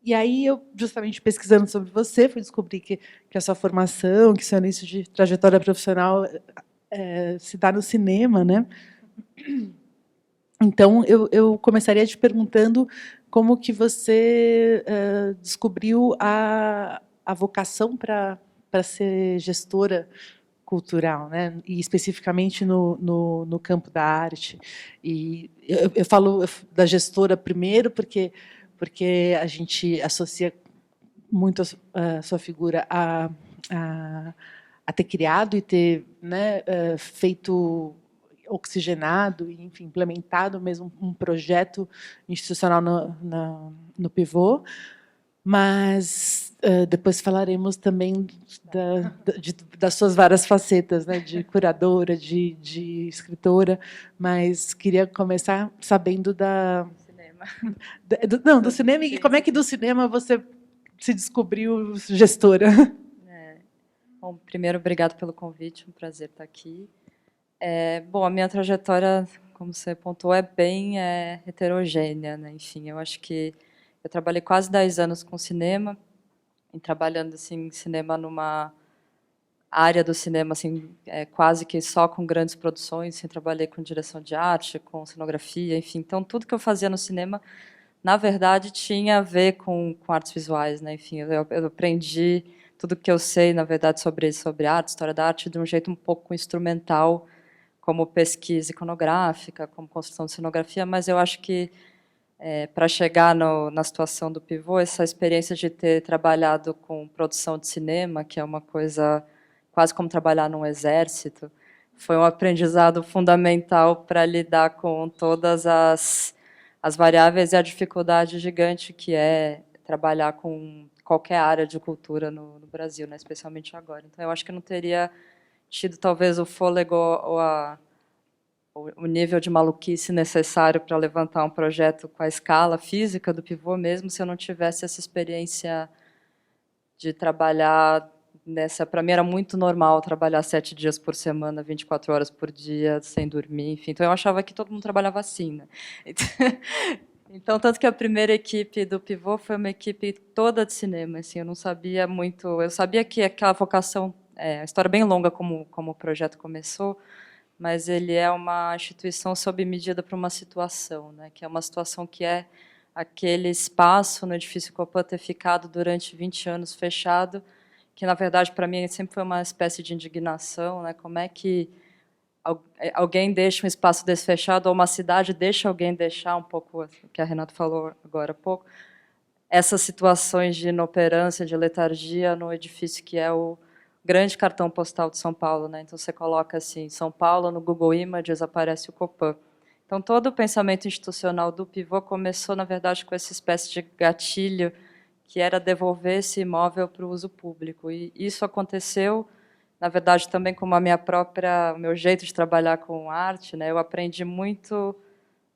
E aí, eu, justamente pesquisando sobre você, fui descobrir que a sua formação, que seu início de trajetória profissional se dá no cinema, né? Então, eu começaria te perguntando como que você descobriu a vocação para ser gestora cultural, né? E especificamente no campo da arte. E eu falo da gestora primeiro porque a gente associa muito a sua figura a, a ter criado e ter, né, feito oxigenado e, enfim, implementado mesmo um projeto institucional no Pivô, mas depois falaremos também das suas várias facetas, né, de curadora, de escritora, mas queria começar sabendo Cinema. do cinema, e como é que do cinema você se descobriu gestora? É. Bom, primeiro, obrigado pelo convite, um prazer estar aqui. Bom, a minha trajetória, como você apontou, é bem heterogênea, né? Enfim, eu acho que eu trabalhei quase 10 anos com cinema, e trabalhando assim, em cinema numa área do cinema assim, quase que só com grandes produções, assim, trabalhei com direção de arte, com cenografia, enfim. Então, tudo que eu fazia no cinema, na verdade, tinha a ver com artes visuais, né? Enfim, eu aprendi tudo que eu sei, na verdade, sobre arte, história da arte, de um jeito um pouco instrumental, como pesquisa iconográfica, como construção de cenografia, mas eu acho que para chegar na situação do Pivô, essa experiência de ter trabalhado com produção de cinema, que é uma coisa quase como trabalhar num exército, foi um aprendizado fundamental para lidar com todas as variáveis e a dificuldade gigante que é trabalhar com qualquer área de cultura no Brasil, né, especialmente agora. Então, eu acho que eu não teria tido talvez o fôlego ou o nível de maluquice necessário para levantar um projeto com a escala física do Pivô, mesmo se eu não tivesse essa experiência de trabalhar nessa. Para mim era muito normal trabalhar 7 dias por semana, 24 horas por dia, sem dormir, enfim. Então eu achava que todo mundo trabalhava assim, né? Então, tanto que a primeira equipe do Pivô foi uma equipe toda de cinema, assim, eu não sabia muito, eu sabia que aquela vocação, a história é bem longa como o projeto começou, mas ele é uma instituição sob medida para uma situação, né? Que é uma situação que é aquele espaço no edifício Copan ter ficado durante 20 anos fechado, que, na verdade, para mim, sempre foi uma espécie de indignação, né? Como é que alguém deixa um espaço desse fechado, ou uma cidade deixa alguém deixar um pouco, o que a Renata falou agora há pouco, essas situações de inoperância, de letargia no edifício que é o grande cartão postal de São Paulo, né? Então você coloca assim, São Paulo no Google Images aparece o Copan. Então todo o pensamento institucional do Pivô começou, na verdade, com essa espécie de gatilho que era devolver esse imóvel para o uso público. E isso aconteceu, na verdade, também com o meu jeito de trabalhar com arte, né? Eu aprendi muito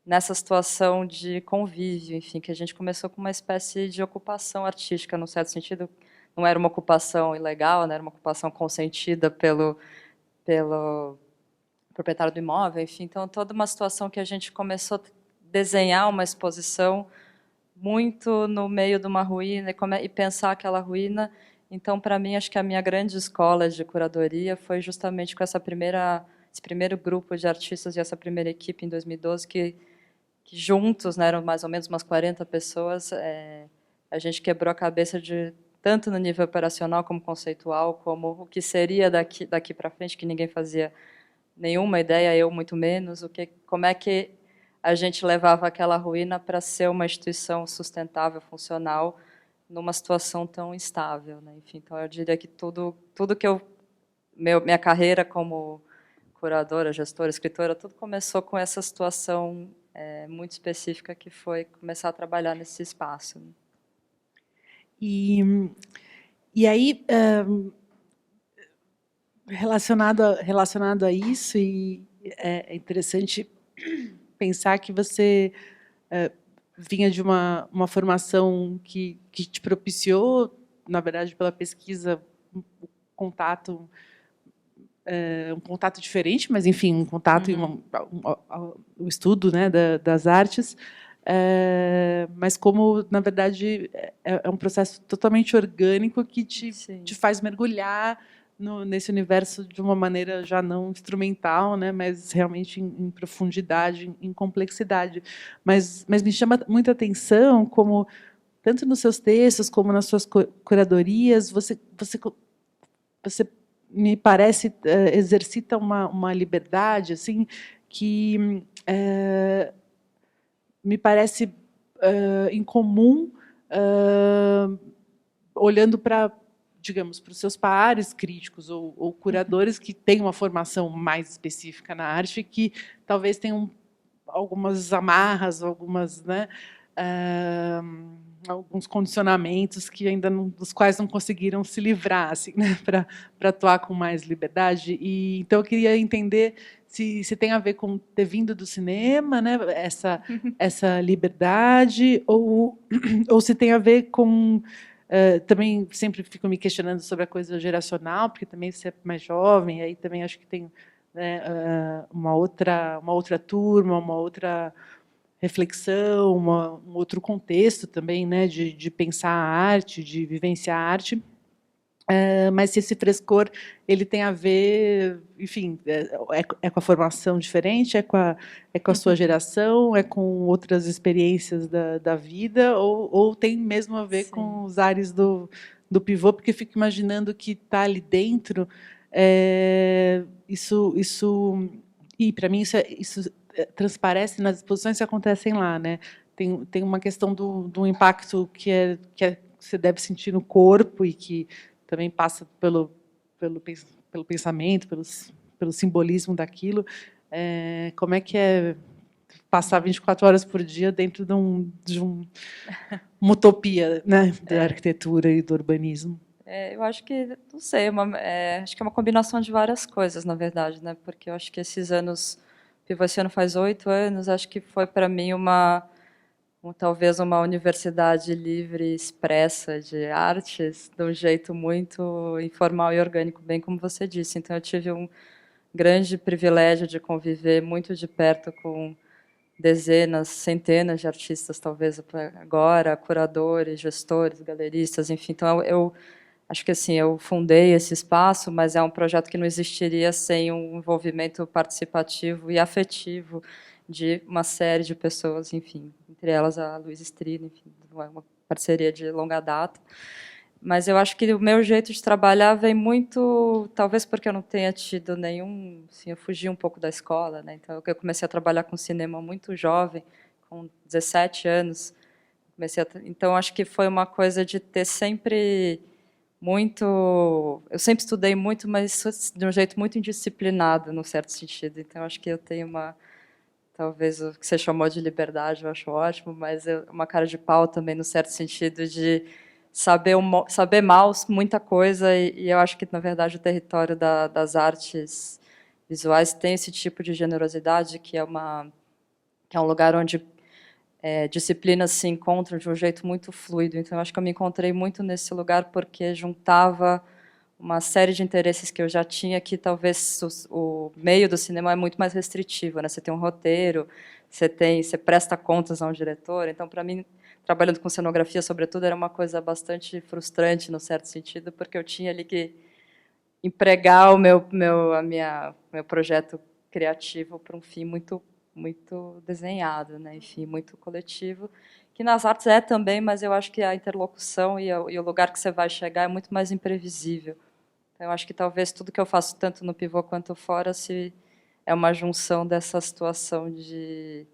nessa situação de convívio, enfim, que a gente começou com uma espécie de ocupação artística, no certo sentido, não era uma ocupação ilegal, né, era uma ocupação consentida pelo proprietário do imóvel, enfim, então toda uma situação que a gente começou a desenhar uma exposição muito no meio de uma ruína e pensar aquela ruína. Então, para mim, acho que a minha grande escola de curadoria foi justamente com esse primeiro grupo de artistas e essa primeira equipe em 2012 que juntos, né, eram mais ou menos umas 40 pessoas, a gente quebrou a cabeça de tanto no nível operacional como conceitual, como o que seria daqui para frente, que ninguém fazia nenhuma ideia, eu muito menos, como é que a gente levava aquela ruína para ser uma instituição sustentável, funcional, numa situação tão instável, né? Enfim, então eu diria que tudo que minha carreira como curadora, gestora, escritora, tudo começou com essa situação muito específica que foi começar a trabalhar nesse espaço. E, e aí, relacionado a isso, e é interessante pensar que você vinha de uma formação que te propiciou, na verdade, pela pesquisa, contato um contato diferente, mas enfim, um contato e o estudo, né, das artes, mas como, na verdade, é um processo totalmente orgânico que Sim. te faz mergulhar nesse universo de uma maneira já não instrumental, né, mas realmente em profundidade, em complexidade. Mas me chama muita atenção como, tanto nos seus textos como nas suas curadorias, você me parece exercita uma liberdade assim que me parece incomum, olhando para, digamos, para os seus pares críticos ou curadores que têm uma formação mais específica na arte, que talvez tenham algumas amarras, algumas, né, alguns condicionamentos que ainda dos quais não conseguiram se livrar, assim, né, para atuar com mais liberdade. E então eu queria entender se tem a ver com ter vindo do cinema, né, essa liberdade, ou se tem a ver com também sempre fico me questionando sobre a coisa geracional, porque também você é mais jovem, aí também acho que tem, né, uma outra turma, uma outra reflexão, um outro contexto também, né, de pensar a arte, de vivenciar a arte. Mas se esse frescor ele tem a ver, enfim, com a formação diferente, é com a sua geração, é com outras experiências da vida, ou tem mesmo a ver Sim. com os ares do pivô, porque fico imaginando que está ali dentro, e para mim isso transparece nas exposições que acontecem lá, né? Tem uma questão do impacto que você deve sentir no corpo e que também passa pelo pensamento, pelo simbolismo daquilo. Como é que é passar 24 horas por dia dentro uma utopia, né, da arquitetura e do urbanismo? Eu acho que, não sei, acho que é uma combinação de várias coisas, na verdade, né? Porque eu acho que esses anos, esse ano faz 8 anos, acho que foi para mim talvez uma universidade livre, expressa de artes, de um jeito muito informal e orgânico, bem como você disse. Então, eu tive um grande privilégio de conviver muito de perto com dezenas, centenas de artistas, talvez agora, curadores, gestores, galeristas, enfim. Então, eu acho que assim, eu fundei esse espaço, mas é um projeto que não existiria sem um envolvimento participativo e afetivo de uma série de pessoas, enfim, entre elas a Luísa Strino, enfim, uma parceria de longa data. Mas eu acho que o meu jeito de trabalhar vem muito, talvez porque eu não tenha tido nenhum, assim, eu fugi um pouco da escola, né? Então eu comecei a trabalhar com cinema muito jovem, com 17 anos. Então acho que foi uma coisa de ter sempre eu sempre estudei muito, mas de um jeito muito indisciplinado, num certo sentido. Então acho que eu tenho talvez o que você chamou de liberdade, eu acho ótimo, mas uma cara de pau também, no certo sentido de saber mal muita coisa, e eu acho que, na verdade, o território das artes visuais tem esse tipo de generosidade, que é um lugar onde disciplinas se encontram de um jeito muito fluido. Então, eu acho que eu me encontrei muito nesse lugar porque juntava uma série de interesses que eu já tinha, que talvez o meio do cinema é muito mais restritivo, né? Você tem um roteiro, você presta contas a um diretor. Então, para mim, trabalhando com cenografia, sobretudo, era uma coisa bastante frustrante, no certo sentido, porque eu tinha ali que empregar meu projeto criativo para um fim muito desenhado, né? Enfim, muito coletivo, que nas artes é também, mas eu acho que a interlocução e o lugar que você vai chegar é muito mais imprevisível. Então, eu acho que talvez tudo que eu faço, tanto no pivô quanto fora, é uma junção dessa situação de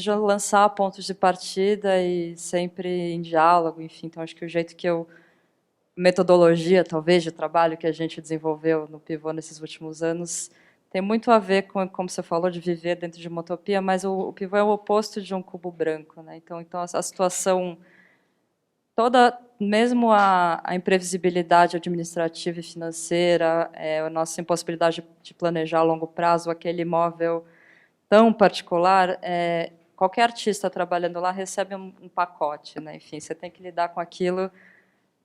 lançar pontos de partida e sempre em diálogo, enfim. Então, acho que o jeito que metodologia, talvez, de trabalho que a gente desenvolveu no pivô nesses últimos anos tem muito a ver com, como você falou, de viver dentro de uma utopia, mas o pivô é o oposto de um cubo branco, né? Então a situação toda, mesmo a imprevisibilidade administrativa e financeira, a nossa impossibilidade de planejar a longo prazo, aquele imóvel tão particular, qualquer artista trabalhando lá recebe um pacote, né? Enfim, você tem que lidar com aquilo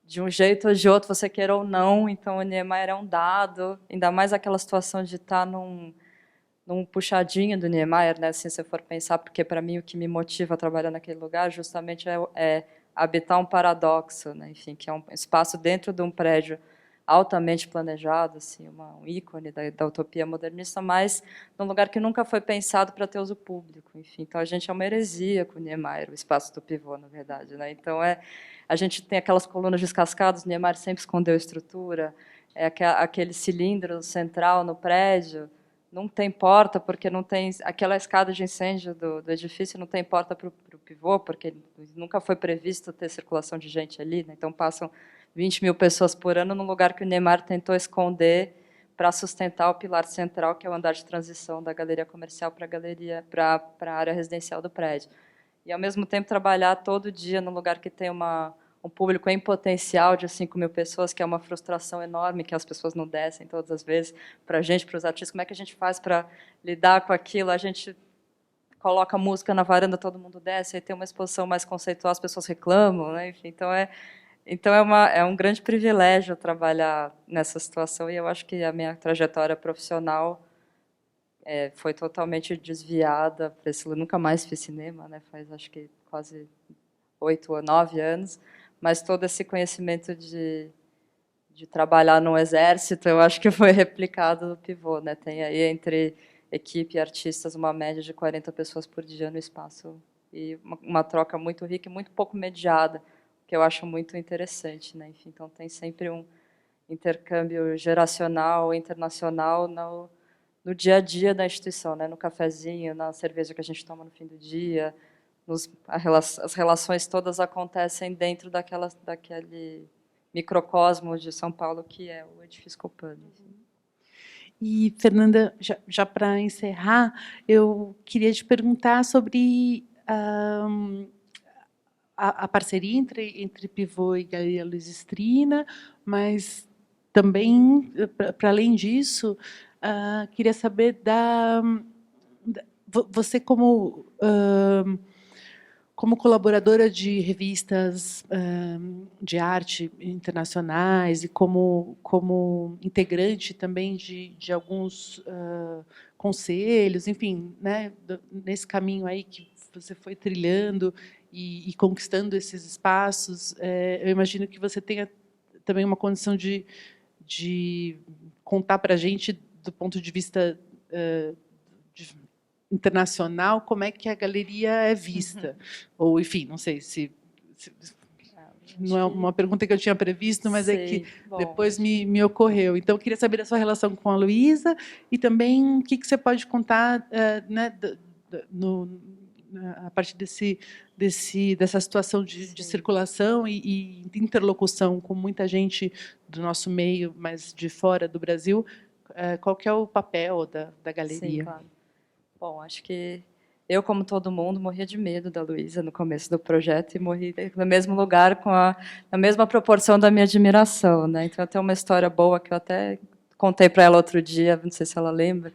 de um jeito ou de outro, você queira ou não. Então, o Niemeyer é um dado, ainda mais aquela situação de estar num puxadinho do Niemeyer, né? Se você for pensar, porque para mim o que me motiva a trabalhar naquele lugar justamente é habitar um paradoxo, né? Enfim, que é um espaço dentro de um prédio altamente planejado, assim, um ícone da utopia modernista, mas num lugar que nunca foi pensado para ter uso público. Enfim, então a gente é uma heresia com o Niemeyer, o espaço do pivô, na verdade, né? Então a gente tem aquelas colunas descascadas, o Niemeyer sempre escondeu a estrutura, aquele cilindro central no prédio, não tem porta, porque não tem aquela escada de incêndio do edifício, não tem porta para o pivô, porque nunca foi previsto ter circulação de gente ali, né? Então passam 20 mil pessoas por ano num lugar que o Niemeyer tentou esconder para sustentar o pilar central, que é o andar de transição da galeria comercial para a área residencial do prédio. E, ao mesmo tempo, trabalhar todo dia num lugar que tem um público em potencial de 5 mil pessoas, que é uma frustração enorme, que as pessoas não descem todas as vezes para a gente, para os artistas. Como é que a gente faz para lidar com aquilo? A gente coloca música na varanda, todo mundo desce, aí tem uma exposição mais conceitual, as pessoas reclamam, né? Enfim, então é um grande privilégio trabalhar nessa situação, e eu acho que a minha trajetória profissional foi totalmente desviada para esse. Eu nunca mais fiz cinema, né? Faz acho que quase 8 ou 9 anos, mas todo esse conhecimento de trabalhar no exército, eu acho que foi replicado no pivô, né? Tem aí entre equipe e artistas uma média de 40 pessoas por dia no espaço, e uma troca muito rica e muito pouco mediada, que eu acho muito interessante, né? Enfim, então tem sempre um intercâmbio geracional, internacional no dia a dia da instituição, né? No cafezinho, na cerveja que a gente toma no fim do dia, as relações todas acontecem dentro daquele microcosmo de São Paulo que é o edifício Copan. E, Fernanda, já para encerrar, eu queria te perguntar sobre a parceria entre Pivô e Galeria Luiza Strina, mas também, para além disso, queria saber você como colaboradora de revistas de arte internacionais e como integrante também de alguns conselhos, enfim, né, nesse caminho aí que você foi trilhando e conquistando esses espaços, eu imagino que você tenha também uma condição de contar para a gente, do ponto de vista internacional, como é que a galeria é vista. Ou, enfim, não sei se não é uma pergunta que eu tinha previsto, mas é que depois me ocorreu. Então, eu queria saber da sua relação com a Luísa e também o que você pode contar, né, a partir dessa situação de circulação e de interlocução com muita gente do nosso meio, mas de fora do Brasil. Qual que é o papel da galeria? Sim, claro. Bom, acho que eu, como todo mundo, morria de medo da Luísa no começo do projeto e morri no mesmo lugar, na mesma proporção da minha admiração, né? Então, eu tenho uma história boa que eu até contei para ela outro dia, não sei se ela lembra,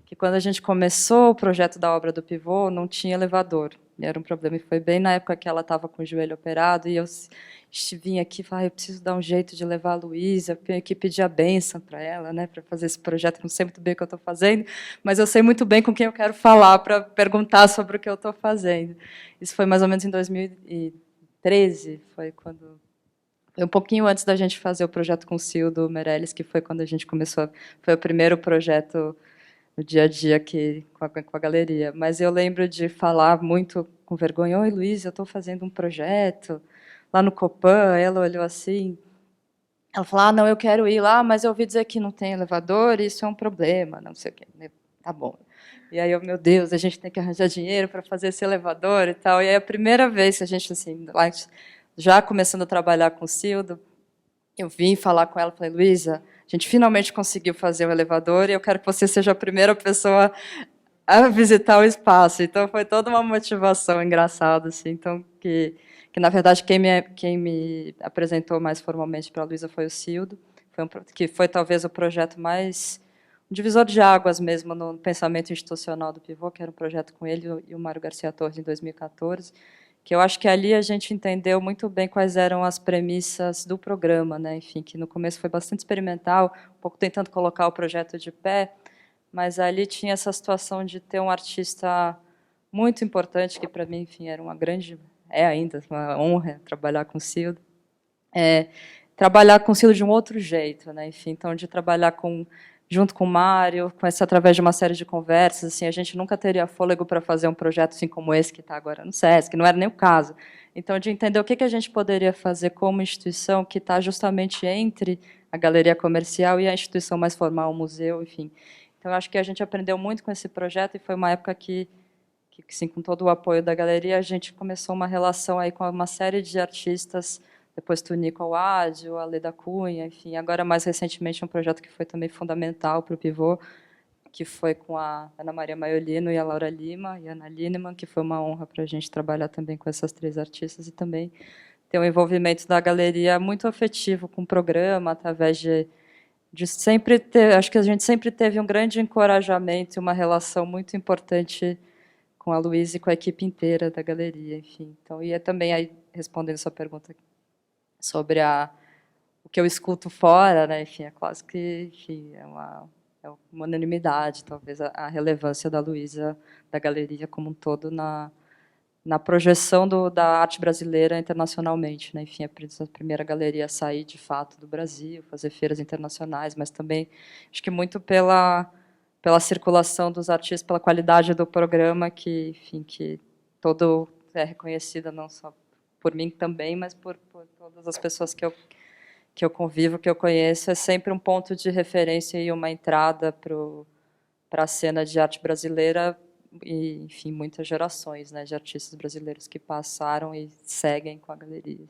que quando a gente começou o projeto da obra do Pivô, não tinha elevador. E era um problema, e foi bem na época que ela estava com o joelho operado, e eu vim aqui e falei, eu preciso dar um jeito de levar a Luísa, eu tenho que pedir a benção para ela, né, para fazer esse projeto. Eu não sei muito bem o que eu estou fazendo, mas eu sei muito bem com quem eu quero falar para perguntar sobre o que eu estou fazendo. Isso foi mais ou menos em 2013, foi um pouquinho antes da gente fazer o projeto com o Cildo Meirelles, que foi quando a gente começou, foi o primeiro projeto no dia a dia aqui com a galeria. Mas eu lembro de falar muito com vergonha, oi, Luísa, eu estou fazendo um projeto lá no Copan. Ela olhou assim, ela falou, não, eu quero ir lá, mas eu ouvi dizer que não tem elevador, e isso é um problema, não sei o quê. Tá bom. E aí, meu Deus, a gente tem que arranjar dinheiro para fazer esse elevador e tal. E aí, a primeira vez que a gente, assim, lá, já começando a trabalhar com o Cildo, eu vim falar com ela, falei, Luísa, a gente finalmente conseguiu fazer o elevador e eu quero que você seja a primeira pessoa a visitar o espaço. Então, foi toda uma motivação engraçada, assim. Então, que na verdade, quem me apresentou mais formalmente para a Luísa foi o Cildo, que foi talvez o projeto mais um divisor de águas mesmo no pensamento institucional do Pivô, que era um projeto com ele e o Mário Garcia Torres, em 2014, que eu acho que ali a gente entendeu muito bem quais eram as premissas do programa, né? Enfim, que no começo foi bastante experimental, um pouco tentando colocar o projeto de pé, mas ali tinha essa situação de ter um artista muito importante, que para mim, enfim, era uma grande é ainda uma honra trabalhar com o Cildo. Trabalhar com o Cildo de um outro jeito, né? Enfim, então, de trabalhar junto com o Mário, através de uma série de conversas, assim, a gente nunca teria fôlego para fazer um projeto assim como esse que está agora no SESC, não era nem o caso. Então, de entender o que a gente poderia fazer como instituição que está justamente entre a galeria comercial e a instituição mais formal, o museu, enfim. Então, acho que a gente aprendeu muito com esse projeto e foi uma época que sim, com todo o apoio da galeria, a gente começou uma relação aí com uma série de artistas, depois Tunico Awad, o Ale da Cunha, enfim, agora mais recentemente um projeto que foi também fundamental para o Pivô, que foi com a Ana Maria Maiolino e a Laura Lima e a Ana Lineman, que foi uma honra para a gente trabalhar também com essas 3 artistas e também ter um envolvimento da galeria muito afetivo com o programa, através de sempre ter, acho que a gente sempre teve um grande encorajamento e uma relação muito importante com a Luísa e com a equipe inteira da galeria, enfim. Então, e também aí respondendo sua pergunta sobre o que eu escuto fora, né? Enfim, é quase que, enfim, é uma unanimidade, talvez a relevância da Luísa, da galeria como um todo na projeção da arte brasileira internacionalmente, né? Enfim, a primeira galeria a sair de fato do Brasil, fazer feiras internacionais, mas também acho que muito pela circulação dos artistas, pela qualidade do programa, que, enfim, que todo é reconhecida não só por mim também, mas por todas as pessoas que eu convivo, que eu conheço, é sempre um ponto de referência e uma entrada para a cena de arte brasileira e, enfim, muitas gerações, né, de artistas brasileiros que passaram e seguem com a galeria.